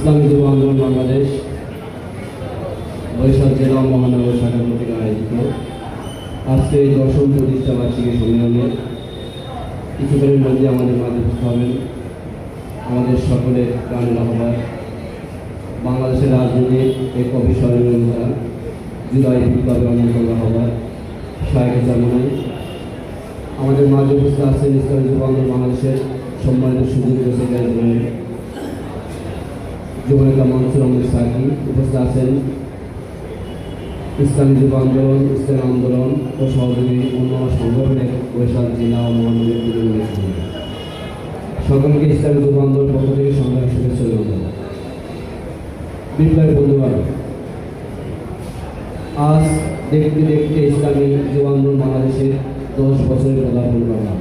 ইসলামী যুব আন্দোলন বাংলাদেশ বরিশাল জেলা ও মহানগর শাখা কর্তৃক আয়োজিত আজকে এই 10ম প্রতিষ্ঠা বার্ষিকী সম্মেলনে কিছুদিনের মধ্যে আমাদের মাঝে উপস্থিত হবেন আমাদের সকলের প্রাণের আহ্বান বাংলাদেশের রাজনীতির এক অবিস্মরণীয় নেতা জুলাই বিপ্লবের অন্যতম আহ্বান শাহেখ জামানাই আমাদের মাঝে উপস্থিত আছেন ইসলামী যুব আন্দোলন বাংলাদেশের সম্মানিত সুযোগ্য সেক্রেটারি যুবনেতা মনসুর আহমেদ সাকি উপস্থিত আছেন ইসলামী যুব আন্দোলন ইসলামী আন্দোলন ও সহযোগী অন্য সংগঠনের বরিশাল জেলা ও মহানগরের সকলকে ইসলামী যুব আন্দোলন পক্ষ থেকে সংগ্রাম শুভেচ্ছা জানাই। বিপ্লবী বন্ধুগণ, আজ দেখতে দেখতে ইসলামী যুব আন্দোলন বাংলাদেশের 10 বছরের পদার্পণ করলাম।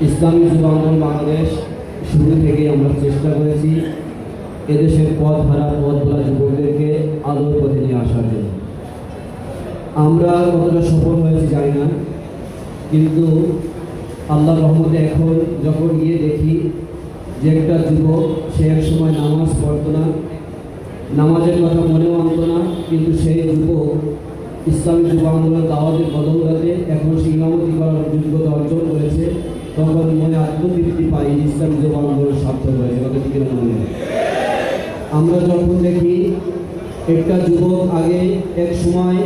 ইসলামী যুব আন্দোলন বাংলাদেশ শুরু থেকে আমরা চেষ্টা করেছি এদেশের পথ ভোলা যুবকদেরকে আলোর পথে নিয়ে আসার জন্য। আমরা কতটা সফল হয়েছি জানি না, কিন্তু আল্লাহর রহমতে এখন যখন গিয়ে দেখি যে একটা যুবক সে এক সময় নামাজ পড়তো না, নামাজের কথা মনেও আনতো না, কিন্তু সেই যুবক ইসলামী যুব আন্দোলন দাওয়াতের বদৌলতে এখন সে ইমামতি করার যোগ্যতা অর্জন করেছে, তখন মনে আত্মতৃপ্তি পাই ইসলামী যুব আন্দোলন সার্থক হয়েছে। কত ঠিক না মনে আমরা যখন দেখি একটা যুবক আগে এক সময়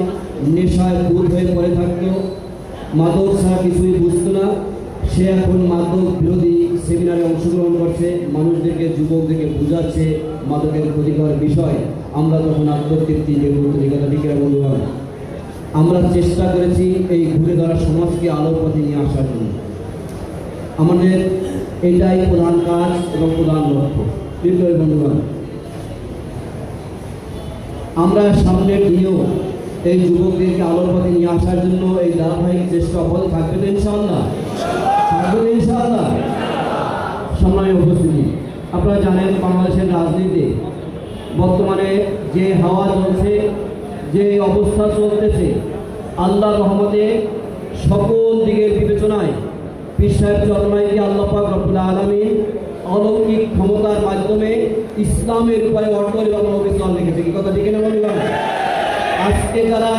নেশায় দূর হয়ে পড়ে থাকতো, মাদক ছাড়া কিছুই বুঝতো না, সে এখন মাদক বিরোধী সেমিনারে অংশগ্রহণ করছে, মানুষদেরকে যুবকদেরকে বোঝাচ্ছে মাদকের ক্ষতিকর বিষয়। আমরা তখন আত্মতৃপ্তি যে কথা ঠিক বন্ধুগণ, আমরা চেষ্টা করেছি এই ঘুরে ধরা সমাজকে আলোর পথে নিয়ে আসার জন্য। আমাদের এটাই প্রধান কাজ এবং প্রধান লক্ষ্য। বিপ্লবী বন্ধুগণ, আমরা সামনের দিনেও এই যুবকদেরকে আলোর পথে নিয়ে আসার জন্য এই ধারাবাহিক চেষ্টা অব্যাহত থাকবে ইনশাআল্লাহ। ইনশাআল্লাহ। সম্মানীয় উপস্থিতি, আপনারা জানেন বাংলাদেশের রাজনীতিতে বর্তমানে যে হাওয়া চলছে, যে অবস্থা চলতেছে, আল্লাহর রহমতে সকল দিকের বিবেচনায় পীর সাহেব চরমাইকে আল্লাহ পাক রব্বুল আলামিন অলৌকিক ক্ষমতার মাধ্যমে ইসলামের উপরে অটল এবং অবিচল রেখেছে। কি কথা ঠিক না বলবেন? আজকে যারা